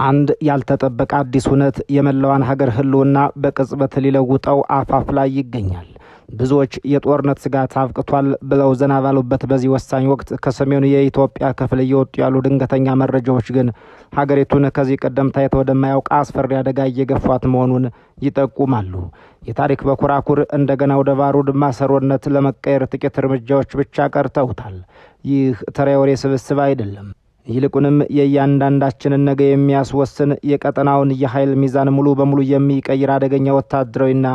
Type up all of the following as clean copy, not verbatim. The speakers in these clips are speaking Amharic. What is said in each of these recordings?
አንድ ያልተጠበቀ አዲስ ሁነት የመላዋን ሀገር ህልውና በቅጽበት ሊለውጠው አፋፍ ላይ ይገኛል። ብዙዎች የጦርነት ስጋት አብቅቷል ብለው ዘና ባሉበት በዚህ ወሳኝ ወቅት ከሰሜኑ የኢትዮጵያ ክፍል እየወጡ ያሉ ድንገተኛ መረጃዎች ግን ሀገሪቱን ከዚህ ቀደም ታይቶ ወደማያውቅ አስፈሪ አደጋ እየገፏት መሆኑን ይጠቁማሉ። የታሪክ በኩራኩር እንደገና ወደ ባሩድ ማሰሮነት ለመቀየር ጥቂት እርምጃዎች ብቻ ቀርተውታል። ይህ ተራ የወሬ ስብስብ አይደለም። ይልቁንም የእያንዳንዳችንን ነገ የሚያስወስን የቀጠናውን የኃይል ሚዛን ሙሉ በሙሉ የሚቀይር አደገኛ ወታደራዊና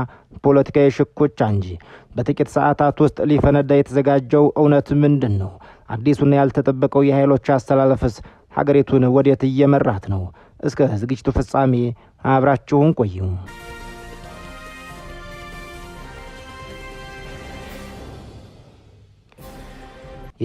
ፖለቲካዊ ሽኩቻ እንጂ። በጥቂት ሰዓታት ውስጥ ሊፈነዳ የተዘጋጀው እውነት ምንድን ነው? አዲሱና ያልተጠበቀው የኃይሎች አስተላለፍስ ሀገሪቱን ወዴት እየመራት ነው? እስከ ዝግጅቱ ፍጻሜ አብራችሁን ቆዩ።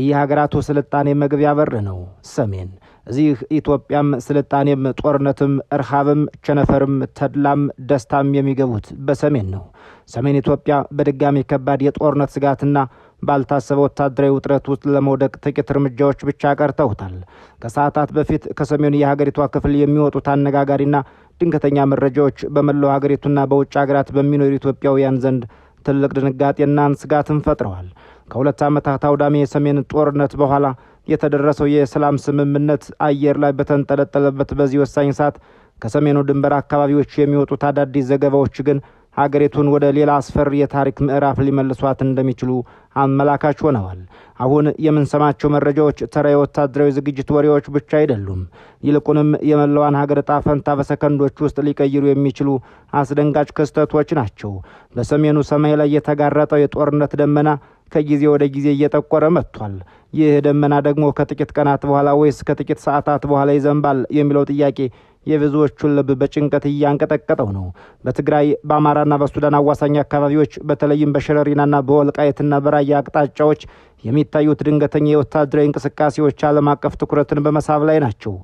የሀገራቱ ስልጣኔ መግቢያ በር ነው ሰሜን። እዚህ ኢትዮጵያም ስልጣኔም ጦርነትም እርሃብም ቸነፈርም ተድላም ደስታም የሚገቡት በሰሜን ነው። ሰሜን ኢትዮጵያ በድጋሚ ከባድ የጦርነት ስጋትና ባልታሰበ ወታደራዊ ውጥረት ውስጥ ለመውደቅ ጥቂት እርምጃዎች ብቻ ቀርተውታል። ከሰዓታት በፊት ከሰሜኑ የሀገሪቷ ክፍል የሚወጡት አነጋጋሪና ድንገተኛ መረጃዎች በመላው ሀገሪቱና በውጭ ሀገራት በሚኖሩ ኢትዮጵያውያን ዘንድ ትልቅ ድንጋጤና ስጋትን ፈጥረዋል። ከሁለት ዓመታት አውዳሚ የሰሜን ጦርነት በኋላ የተደረሰው የሰላም ስምምነት አየር ላይ በተንጠለጠለበት በዚህ ወሳኝ ሰዓት ከሰሜኑ ድንበር አካባቢዎች የሚወጡት አዳዲስ ዘገባዎች ግን ሀገሪቱን ወደ ሌላ አስፈሪ የታሪክ ምዕራፍ ሊመልሷት እንደሚችሉ አመላካች ሆነዋል። አሁን የምንሰማቸው መረጃዎች ተራ የወታደራዊ ዝግጅት ወሬዎች ብቻ አይደሉም። ይልቁንም የመላዋን ሀገር ዕጣ ፈንታ በሰከንዶች ውስጥ ሊቀይሩ የሚችሉ አስደንጋጭ ክስተቶች ናቸው። በሰሜኑ ሰማይ ላይ የተጋረጠው የጦርነት ደመና ከጊዜ ወደ ጊዜ እየጠቆረ መጥቷል። ይህ ደመና ደግሞ ከጥቂት ቀናት በኋላ ወይስ ከጥቂት ሰዓታት በኋላ ይዘንባል የሚለው ጥያቄ የብዙዎቹን ልብ በጭንቀት እያንቀጠቀጠው ነው። በትግራይ በአማራና በሱዳን አዋሳኝ አካባቢዎች በተለይም በሸረሪናና በወልቃይትና በራያ አቅጣጫዎች የሚታዩት ድንገተኛ የወታደራዊ እንቅስቃሴዎች ዓለም አቀፍ ትኩረትን በመሳብ ላይ ናቸው።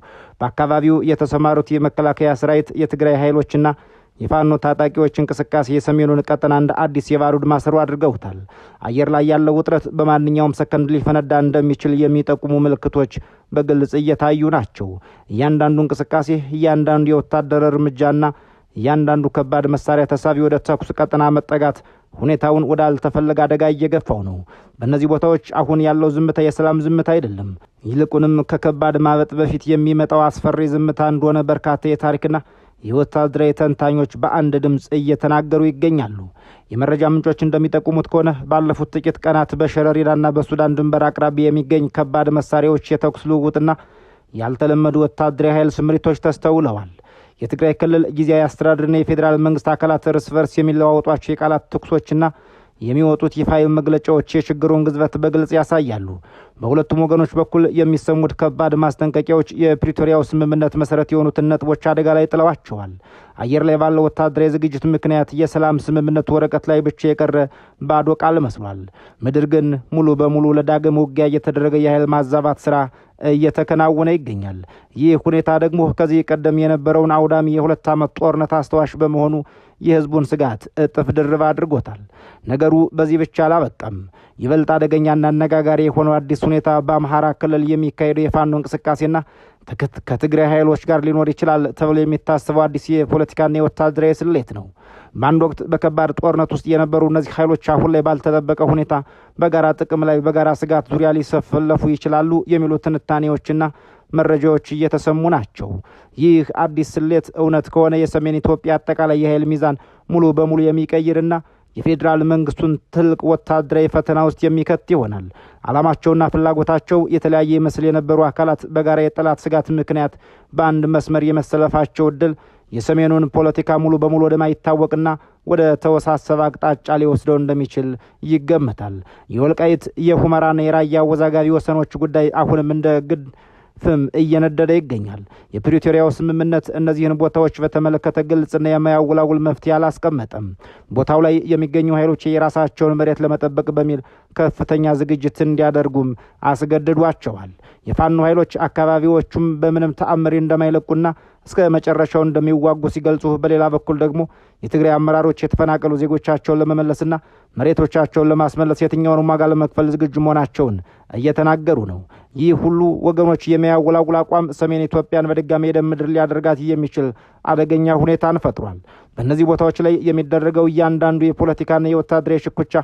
በአካባቢው የተሰማሩት የመከላከያ ሰራዊት፣ የትግራይ ኃይሎችና የፋኖ ታጣቂዎች እንቅስቃሴ የሰሜኑን ቀጠና እንደ አዲስ የባሩድ ማሰሮ አድርገውታል። አየር ላይ ያለው ውጥረት በማንኛውም ሰከንድ ሊፈነዳ እንደሚችል የሚጠቁሙ ምልክቶች በግልጽ እየታዩ ናቸው። እያንዳንዱ እንቅስቃሴ፣ እያንዳንዱ የወታደር እርምጃና እያንዳንዱ ከባድ መሳሪያ ተሳቢ ወደ ተኩስ ቀጠና መጠጋት ሁኔታውን ወደ አልተፈለገ አደጋ እየገፋው ነው። በእነዚህ ቦታዎች አሁን ያለው ዝምታ የሰላም ዝምታ አይደለም። ይልቁንም ከከባድ ማበጥ በፊት የሚመጣው አስፈሪ ዝምታ እንደሆነ በርካታ የታሪክና የወታደራዊ ተንታኞች በአንድ ድምፅ እየተናገሩ ይገኛሉ። የመረጃ ምንጮች እንደሚጠቁሙት ከሆነ ባለፉት ጥቂት ቀናት በሸረሪናና በሱዳን ድንበር አቅራቢያ የሚገኝ ከባድ መሳሪያዎች የተኩስ ልውውጥና ያልተለመዱ ወታደራዊ ኃይል ስምሪቶች ተስተውለዋል። የትግራይ ክልል ጊዜያዊ አስተዳደርና የፌዴራል መንግስት አካላት እርስ በርስ የሚለዋወጧቸው የቃላት ተኩሶችና የሚወጡት ይፋዊ መግለጫዎች የችግሩን ግዝበት በግልጽ ያሳያሉ። በሁለቱም ወገኖች በኩል የሚሰሙት ከባድ ማስጠንቀቂያዎች የፕሪቶሪያው ስምምነት መሰረት የሆኑትን ነጥቦች አደጋ ላይ ጥለዋቸዋል። አየር ላይ ባለው ወታደራዊ ዝግጅት ምክንያት የሰላም ስምምነቱ ወረቀት ላይ ብቻ የቀረ ባዶ ቃል መስሏል። ምድር ግን ሙሉ በሙሉ ለዳግም ውጊያ እየተደረገ የኃይል ማዛባት ስራ እየተከናወነ ይገኛል። ይህ ሁኔታ ደግሞ ከዚህ ቀደም የነበረውን አውዳሚ የሁለት ዓመት ጦርነት አስተዋሽ በመሆኑ የህዝቡን ስጋት እጥፍ ድርብ አድርጎታል። ነገሩ በዚህ ብቻ አላበቃም። ይበልጥ አደገኛና አነጋጋሪ የሆነው አዲስ ሁኔታ በአምሃራ ክልል የሚካሄደው የፋኖ እንቅስቃሴና ከትግራይ ኃይሎች ጋር ሊኖር ይችላል ተብሎ የሚታሰበው አዲስ የፖለቲካና የወታደራዊ ስሌት ነው። በአንድ ወቅት በከባድ ጦርነት ውስጥ የነበሩ እነዚህ ኃይሎች አሁን ላይ ባልተጠበቀ ሁኔታ በጋራ ጥቅም ላይ በጋራ ስጋት ዙሪያ ሊሰለፉ ይችላሉ የሚሉ ትንታኔዎችና መረጃዎች እየተሰሙ ናቸው። ይህ አዲስ ስሌት እውነት ከሆነ የሰሜን ኢትዮጵያ አጠቃላይ የኃይል ሚዛን ሙሉ በሙሉ የሚቀይርና የፌዴራል መንግስቱን ትልቅ ወታደራዊ ፈተና ውስጥ የሚከት ይሆናል። ዓላማቸውና ፍላጎታቸው የተለያየ ይመስል የነበሩ አካላት በጋራ የጠላት ስጋት ምክንያት በአንድ መስመር የመሰለፋቸው ዕድል የሰሜኑን ፖለቲካ ሙሉ በሙሉ ወደማይታወቅና ወደ ተወሳሰበ አቅጣጫ ሊወስደው እንደሚችል ይገመታል። የወልቃይት የሁመራና የራያ አወዛጋቢ ወሰኖች ጉዳይ አሁንም እንደ ግድ ፍም እየነደደ ይገኛል። የፕሪቶሪያው ስምምነት እነዚህን ቦታዎች በተመለከተ ግልጽና የማያወላውል መፍትሄ አላስቀመጠም። ቦታው ላይ የሚገኙ ኃይሎች የራሳቸውን መሬት ለመጠበቅ በሚል ከፍተኛ ዝግጅት እንዲያደርጉም አስገድዷቸዋል። የፋኖ ኃይሎች አካባቢዎቹም በምንም ተአምር እንደማይለቁና እስከ መጨረሻው እንደሚዋጉ ሲገልጹ፣ በሌላ በኩል ደግሞ የትግራይ አመራሮች የተፈናቀሉ ዜጎቻቸውን ለመመለስና መሬቶቻቸውን ለማስመለስ የትኛውንም ዋጋ ለመክፈል ዝግጁ መሆናቸውን እየተናገሩ ነው። ይህ ሁሉ ወገኖች የሚያወላውል አቋም ሰሜን ኢትዮጵያን በድጋሚ የደም ምድር ሊያደርጋት የሚችል አደገኛ ሁኔታን ፈጥሯል። በእነዚህ ቦታዎች ላይ የሚደረገው እያንዳንዱ የፖለቲካና የወታደራዊ ሽኩቻ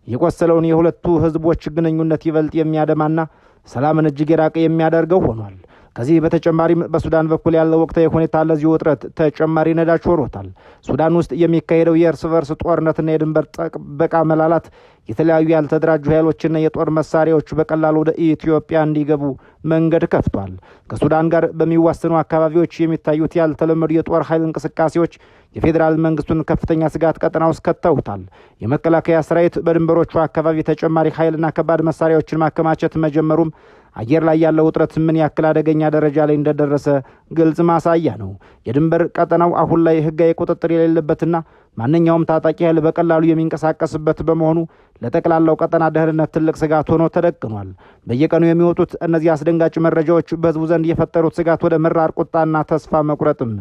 የቆሰለውን የሁለቱ ህዝቦች ግንኙነት ይበልጥ የሚያደማና ሰላምን እጅግ የራቀ የሚያደርገው ሆኗል። ከዚህ በተጨማሪም በሱዳን በኩል ያለው ወቅታዊ ሁኔታ ለዚህ ውጥረት ተጨማሪ ነዳጅ ሆኖታል። ሱዳን ውስጥ የሚካሄደው የእርስ በርስ ጦርነትና የድንበር ጥበቃ መላላት የተለያዩ ያልተደራጁ ኃይሎችና የጦር መሳሪያዎች በቀላሉ ወደ ኢትዮጵያ እንዲገቡ መንገድ ከፍቷል። ከሱዳን ጋር በሚዋሰኑ አካባቢዎች የሚታዩት ያልተለመዱ የጦር ኃይል እንቅስቃሴዎች የፌዴራል መንግስቱን ከፍተኛ ስጋት ቀጠና ውስጥ ከተውታል። የመከላከያ ሰራዊት በድንበሮቹ አካባቢ ተጨማሪ ኃይልና ከባድ መሳሪያዎችን ማከማቸት መጀመሩም አየር ላይ ያለው ውጥረት ምን ያክል አደገኛ ደረጃ ላይ እንደደረሰ ግልጽ ማሳያ ነው። የድንበር ቀጠናው አሁን ላይ ህጋዊ ቁጥጥር የሌለበትና ማንኛውም ታጣቂ ኃይል በቀላሉ የሚንቀሳቀስበት በመሆኑ ለጠቅላላው ቀጠና ደህንነት ትልቅ ስጋት ሆኖ ተደቅኗል። በየቀኑ የሚወጡት እነዚህ አስደንጋጭ መረጃዎች በህዝቡ ዘንድ የፈጠሩት ስጋት ወደ መራር ቁጣና ተስፋ መቁረጥም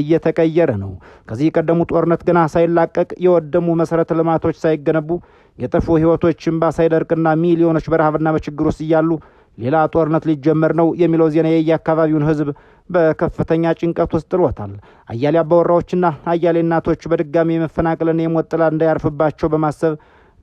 እየተቀየረ ነው። ከዚህ ቀደሙ ጦርነት ገና ሳይላቀቅ የወደሙ መሰረተ ልማቶች ሳይገነቡ የጠፉ ህይወቶች እንባ ሳይደርቅና ሚሊዮኖች በረሃብና በችግር ውስጥ እያሉ ሌላ ጦርነት ሊጀመር ነው የሚለው ዜና የየአካባቢውን ህዝብ በከፍተኛ ጭንቀት ውስጥ ጥሎታል። አያሌ አባወራዎችና አያሌ እናቶች በድጋሚ የመፈናቀልና የሞት ጥላ እንዳያርፍባቸው በማሰብ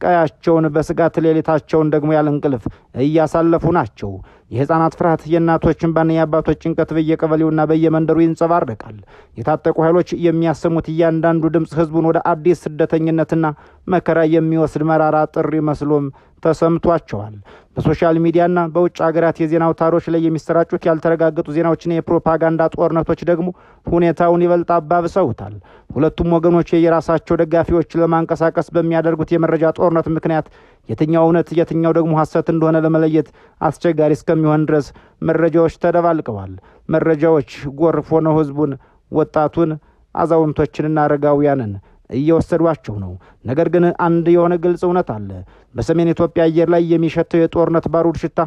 ቀያቸውን በስጋት ሌሊታቸውን ደግሞ ያለ እንቅልፍ እያሳለፉ ናቸው። የህፃናት ፍርሃት፣ የእናቶች እንባና የአባቶች ጭንቀት በየቀበሌውና በየመንደሩ ይንጸባረቃል። የታጠቁ ኃይሎች የሚያሰሙት እያንዳንዱ ድምፅ ህዝቡን ወደ አዲስ ስደተኝነትና መከራ የሚወስድ መራራ ጥሪ መስሎም ተሰምቷቸዋል። በሶሻል ሚዲያና በውጭ ሀገራት የዜና አውታሮች ላይ የሚሰራጩት ያልተረጋገጡ ዜናዎችና የፕሮፓጋንዳ ጦርነቶች ደግሞ ሁኔታውን ይበልጥ አባብሰውታል። ሁለቱም ወገኖች የራሳቸው ደጋፊዎች ለማንቀሳቀስ በሚያደርጉት የመረጃ ጦርነት ምክንያት የትኛው እውነት የትኛው ደግሞ ሐሰት እንደሆነ ለመለየት አስቸጋሪ እስከሚሆን ድረስ መረጃዎች ተደባልቀዋል። መረጃዎች ጎርፍ ሆነው ህዝቡን፣ ወጣቱን፣ አዛውንቶችንና አረጋውያንን እየወሰዷቸው ነው። ነገር ግን አንድ የሆነ ግልጽ እውነት አለ። በሰሜን ኢትዮጵያ አየር ላይ የሚሸተው የጦርነት ባሩድ ሽታ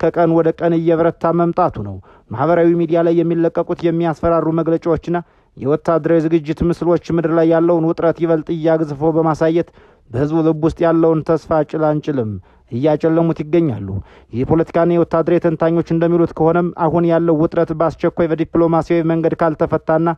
ከቀን ወደ ቀን እየበረታ መምጣቱ ነው። ማህበራዊ ሚዲያ ላይ የሚለቀቁት የሚያስፈራሩ መግለጫዎችና የወታደራዊ ዝግጅት ምስሎች ምድር ላይ ያለውን ውጥረት ይበልጥ እያግዝፈው በማሳየት በህዝቡ ልብ ውስጥ ያለውን ተስፋ ጭላንጭልም እያጨለሙት ይገኛሉ። የፖለቲካና የወታደራዊ ተንታኞች እንደሚሉት ከሆነም አሁን ያለው ውጥረት በአስቸኳይ በዲፕሎማሲያዊ መንገድ ካልተፈታና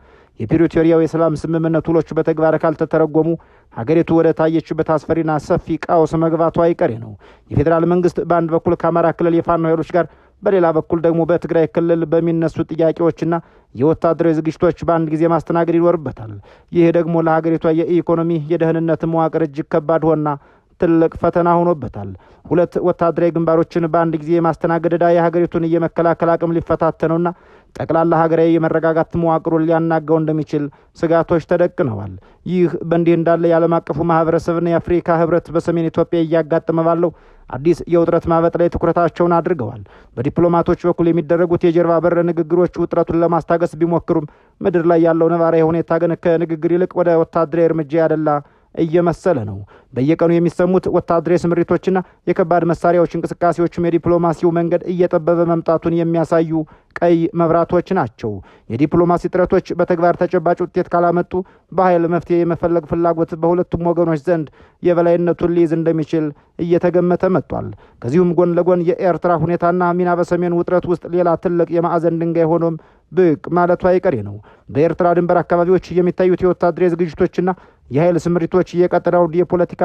የፕሪቶሪያው የሰላም ስምምነት ውሎች በተግባር ካልተተረጎሙ ሀገሪቱ ወደ ታየችበት አስፈሪና ሰፊ ቀውስ መግባቱ አይቀሬ ነው። የፌዴራል መንግስት በአንድ በኩል ከአማራ ክልል የፋኖ ኃይሎች ጋር፣ በሌላ በኩል ደግሞ በትግራይ ክልል በሚነሱ ጥያቄዎችና የወታደራዊ ዝግጅቶች በአንድ ጊዜ ማስተናገድ ይኖርበታል። ይህ ደግሞ ለሀገሪቷ የኢኮኖሚ የደህንነት መዋቅር እጅግ ከባድ ሆና ትልቅ ፈተና ሆኖበታል። ሁለት ወታደራዊ ግንባሮችን በአንድ ጊዜ ማስተናገድ ዕዳ የሀገሪቱን የመከላከል አቅም ሊፈታተነውና ጠቅላላ ሀገራዊ የመረጋጋት መዋቅሩን ሊያናጋው እንደሚችል ስጋቶች ተደቅነዋል። ይህ በእንዲህ እንዳለ የዓለም አቀፉ ማህበረሰብና የአፍሪካ ህብረት በሰሜን ኢትዮጵያ እያጋጠመ ባለው አዲስ የውጥረት ማበጥ ላይ ትኩረታቸውን አድርገዋል። በዲፕሎማቶች በኩል የሚደረጉት የጀርባ በር ንግግሮች ውጥረቱን ለማስታገስ ቢሞክሩም ምድር ላይ ያለው ነባራዊ ሁኔታ ግን ከንግግር ይልቅ ወደ ወታደራዊ እርምጃ ያደላ እየመሰለ ነው። በየቀኑ የሚሰሙት ወታደራዊ ስምሪቶችና የከባድ መሳሪያዎች እንቅስቃሴዎችም የዲፕሎማሲው መንገድ እየጠበበ መምጣቱን የሚያሳዩ ቀይ መብራቶች ናቸው። የዲፕሎማሲ ጥረቶች በተግባር ተጨባጭ ውጤት ካላመጡ በኃይል መፍትሄ የመፈለግ ፍላጎት በሁለቱም ወገኖች ዘንድ የበላይነቱን ሊይዝ እንደሚችል እየተገመተ መጥቷል። ከዚሁም ጎን ለጎን የኤርትራ ሁኔታና ሚና በሰሜን ውጥረት ውስጥ ሌላ ትልቅ የማዕዘን ድንጋይ ሆኖም ብቅ ማለቱ አይቀሬ ነው። በኤርትራ ድንበር አካባቢዎች የሚታዩት የወታደራዊ ዝግጅቶችና የኃይል ስምሪቶች የቀጠናውን የፖለቲካ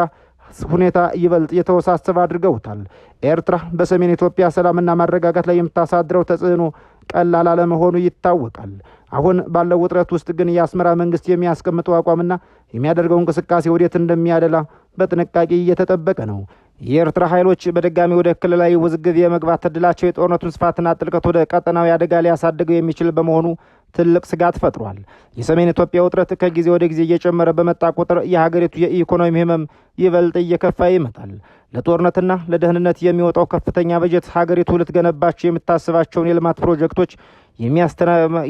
ሁኔታ ይበልጥ የተወሳሰበ አድርገውታል። ኤርትራ በሰሜን ኢትዮጵያ ሰላምና ማረጋጋት ላይ የምታሳድረው ተጽዕኖ ቀላል አለመሆኑ ይታወቃል። አሁን ባለው ውጥረት ውስጥ ግን የአስመራ መንግስት የሚያስቀምጠው አቋምና የሚያደርገው እንቅስቃሴ ወዴት እንደሚያደላ በጥንቃቄ እየተጠበቀ ነው። የኤርትራ ኃይሎች በድጋሚ ወደ ክልላዊ ውዝግብ የመግባት ዕድላቸው የጦርነቱን ስፋትና ጥልቀት ወደ ቀጠናዊ አደጋ ሊያሳድገው የሚችል በመሆኑ ትልቅ ስጋት ፈጥሯል። የሰሜን ኢትዮጵያ ውጥረት ከጊዜ ወደ ጊዜ እየጨመረ በመጣ ቁጥር የሀገሪቱ የኢኮኖሚ ህመም ይበልጥ እየከፋ ይመጣል። ለጦርነትና ለደህንነት የሚወጣው ከፍተኛ በጀት ሀገሪቱ ልትገነባቸው የምታስባቸውን የልማት ፕሮጀክቶች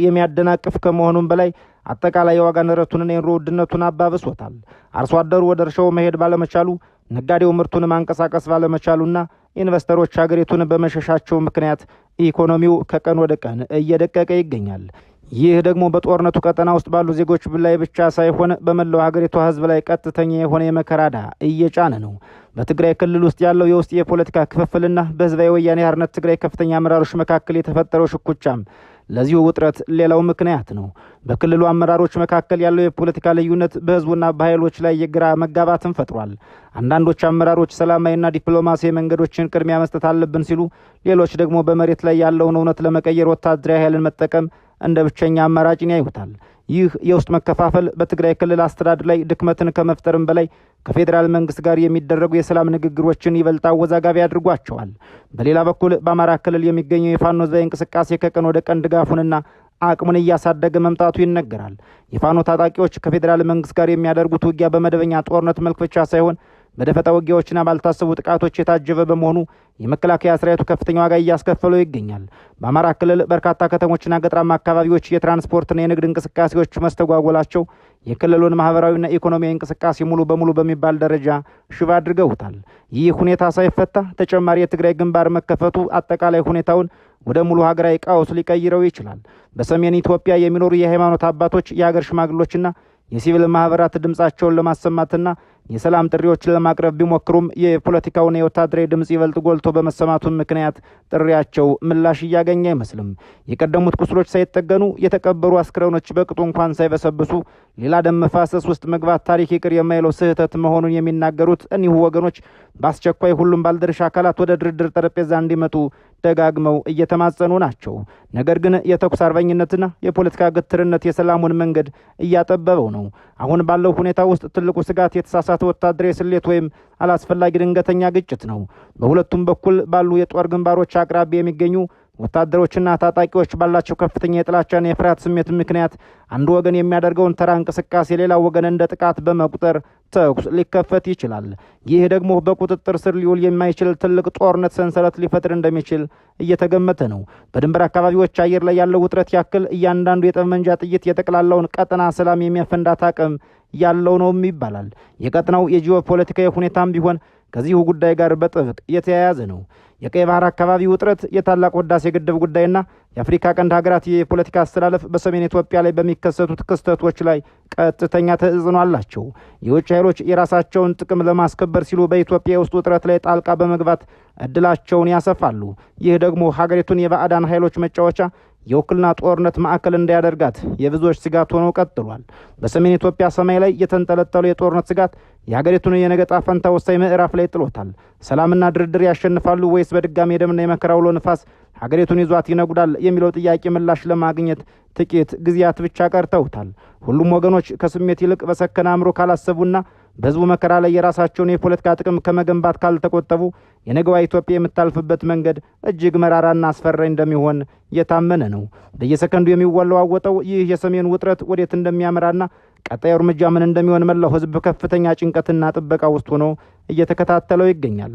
የሚያደናቅፍ ከመሆኑም በላይ አጠቃላይ የዋጋ ንረቱንና የኑሮ ውድነቱን አባብሶታል። አርሶ አደሩ ወደ እርሻው መሄድ ባለመቻሉ ነጋዴው ምርቱን ማንቀሳቀስ ባለመቻሉና ኢንቨስተሮች ሀገሪቱን በመሸሻቸው ምክንያት ኢኮኖሚው ከቀን ወደ ቀን እየደቀቀ ይገኛል። ይህ ደግሞ በጦርነቱ ቀጠና ውስጥ ባሉ ዜጎች ላይ ብቻ ሳይሆን በመላው ሀገሪቷ ሕዝብ ላይ ቀጥተኛ የሆነ የመከራ ዕዳ እየጫነ ነው። በትግራይ ክልል ውስጥ ያለው የውስጥ የፖለቲካ ክፍፍልና በህዝባዊ ወያኔ ሓርነት ትግራይ ከፍተኛ አመራሮች መካከል የተፈጠረው ሽኩቻም ለዚሁ ውጥረት ሌላው ምክንያት ነው። በክልሉ አመራሮች መካከል ያለው የፖለቲካ ልዩነት በህዝቡና በኃይሎች ላይ የግራ መጋባትን ፈጥሯል። አንዳንዶች አመራሮች ሰላማዊና ዲፕሎማሲያዊ መንገዶችን ቅድሚያ መስጠት አለብን ሲሉ፣ ሌሎች ደግሞ በመሬት ላይ ያለውን እውነት ለመቀየር ወታደራዊ ኃይልን መጠቀም እንደ ብቸኛ አማራጭን ያዩታል። ይህ የውስጥ መከፋፈል በትግራይ ክልል አስተዳደር ላይ ድክመትን ከመፍጠርም በላይ ከፌዴራል መንግስት ጋር የሚደረጉ የሰላም ንግግሮችን ይበልጥ አወዛጋቢ አድርጓቸዋል። በሌላ በኩል በአማራ ክልል የሚገኘው የፋኖ ህዝባዊ እንቅስቃሴ ከቀን ወደ ቀን ድጋፉንና አቅሙን እያሳደገ መምጣቱ ይነገራል። የፋኖ ታጣቂዎች ከፌዴራል መንግስት ጋር የሚያደርጉት ውጊያ በመደበኛ ጦርነት መልክ ብቻ ሳይሆን በደፈጣ ውጊያዎችና ባልታሰቡ ጥቃቶች የታጀበ በመሆኑ የመከላከያ ሰራዊቱ ከፍተኛ ዋጋ እያስከፈለው ይገኛል። በአማራ ክልል በርካታ ከተሞችና ገጠራማ አካባቢዎች የትራንስፖርትና የንግድ እንቅስቃሴዎች መስተጓጎላቸው የክልሉን ማህበራዊና ኢኮኖሚያዊ እንቅስቃሴ ሙሉ በሙሉ በሚባል ደረጃ ሽባ አድርገውታል። ይህ ሁኔታ ሳይፈታ ተጨማሪ የትግራይ ግንባር መከፈቱ አጠቃላይ ሁኔታውን ወደ ሙሉ ሀገራዊ ቀውስ ሊቀይረው ይችላል። በሰሜን ኢትዮጵያ የሚኖሩ የሃይማኖት አባቶች፣ የሀገር ሽማግሎችና የሲቪል ማህበራት ድምጻቸውን ለማሰማትና የሰላም ጥሪዎችን ለማቅረብ ቢሞክሩም የፖለቲካውና የወታደራዊ ድምጽ ይበልጥ ጎልቶ በመሰማቱ ምክንያት ጥሪያቸው ምላሽ እያገኘ አይመስልም። የቀደሙት ቁስሎች ሳይጠገኑ የተቀበሩ አስክሬኖች በቅጡ እንኳን ሳይበሰብሱ ሌላ ደም መፋሰስ ውስጥ መግባት ታሪክ ይቅር የማይለው ስህተት መሆኑን የሚናገሩት እኒሁ ወገኖች በአስቸኳይ ሁሉም ባለድርሻ አካላት ወደ ድርድር ጠረጴዛ እንዲመጡ ደጋግመው እየተማጸኑ ናቸው። ነገር ግን የተኩስ አርበኝነትና የፖለቲካ ግትርነት የሰላሙን መንገድ እያጠበበው ነው። አሁን ባለው ሁኔታ ውስጥ ትልቁ ስጋት የተሳሳተ ወታደራዊ ስሌት ወይም አላስፈላጊ ድንገተኛ ግጭት ነው። በሁለቱም በኩል ባሉ የጦር ግንባሮች አቅራቢያ የሚገኙ ወታደሮችና ታጣቂዎች ባላቸው ከፍተኛ የጥላቻና የፍርሃት ስሜት ምክንያት አንዱ ወገን የሚያደርገውን ተራ እንቅስቃሴ ሌላው ወገን እንደ ጥቃት በመቁጠር ተኩስ ሊከፈት ይችላል። ይህ ደግሞ በቁጥጥር ስር ሊውል የማይችል ትልቅ ጦርነት ሰንሰለት ሊፈጥር እንደሚችል እየተገመተ ነው። በድንበር አካባቢዎች አየር ላይ ያለው ውጥረት ያክል እያንዳንዱ የጠመንጃ ጥይት የጠቅላላውን ቀጠና ሰላም የሚያፈንዳት አቅም ያለው ነውም ይባላል። የቀጠናው የጂኦ ፖለቲካዊ ሁኔታም ቢሆን ከዚሁ ጉዳይ ጋር በጥብቅ የተያያዘ ነው። የቀይ ባህር አካባቢ ውጥረት፣ የታላቁ ህዳሴ ግድብ ጉዳይና የአፍሪካ ቀንድ ሀገራት የፖለቲካ አስተላለፍ በሰሜን ኢትዮጵያ ላይ በሚከሰቱት ክስተቶች ላይ ቀጥተኛ ተጽዕኖ አላቸው። የውጭ ኃይሎች የራሳቸውን ጥቅም ለማስከበር ሲሉ በኢትዮጵያ የውስጥ ውጥረት ላይ ጣልቃ በመግባት እድላቸውን ያሰፋሉ። ይህ ደግሞ ሀገሪቱን የባዕዳን ኃይሎች መጫወቻ የውክልና ጦርነት ማዕከል እንዳያደርጋት የብዙዎች ስጋት ሆኖ ቀጥሏል። በሰሜን ኢትዮጵያ ሰማይ ላይ የተንጠለጠለው የጦርነት ስጋት የሀገሪቱን የነገ ዕጣ ፈንታ ወሳኝ ምዕራፍ ላይ ጥሎታል። ሰላምና ድርድር ያሸንፋሉ ወይስ በድጋሚ የደምና የመከራ ውሎ ንፋስ ሀገሪቱን ይዟት ይነጉዳል የሚለው ጥያቄ ምላሽ ለማግኘት ጥቂት ጊዜያት ብቻ ቀርተውታል። ሁሉም ወገኖች ከስሜት ይልቅ በሰከነ አእምሮ ካላሰቡና በህዝቡ መከራ ላይ የራሳቸውን የፖለቲካ ጥቅም ከመገንባት ካልተቆጠቡ የነገዋ ኢትዮጵያ የምታልፍበት መንገድ እጅግ መራራና አስፈሪ እንደሚሆን የታመነ ነው። በየሰከንዱ የሚወለዋወጠው ይህ የሰሜን ውጥረት ወዴት እንደሚያመራና ቀጣዩ እርምጃ ምን እንደሚሆን መላው ህዝብ በከፍተኛ ጭንቀትና ጥበቃ ውስጥ ሆኖ እየተከታተለው ይገኛል።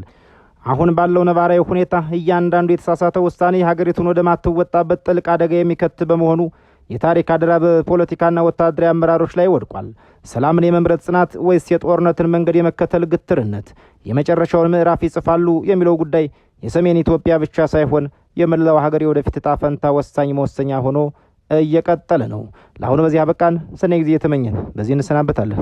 አሁን ባለው ነባራዊ ሁኔታ እያንዳንዱ የተሳሳተ ውሳኔ ሀገሪቱን ወደ ማትወጣበት ጥልቅ አደጋ የሚከት በመሆኑ የታሪክ አደራ በፖለቲካና ወታደራዊ አመራሮች ላይ ወድቋል። ሰላምን የመምረጥ ጽናት ወይስ የጦርነትን መንገድ የመከተል ግትርነት የመጨረሻውን ምዕራፍ ይጽፋሉ የሚለው ጉዳይ የሰሜን ኢትዮጵያ ብቻ ሳይሆን የመላው ሀገር የወደፊት ዕጣ ፈንታ ወሳኝ መወሰኛ ሆኖ እየቀጠለ ነው። ለአሁኑ በዚህ አበቃን። ሰናይ ጊዜ የተመኘን በዚህ እንሰናበታለን።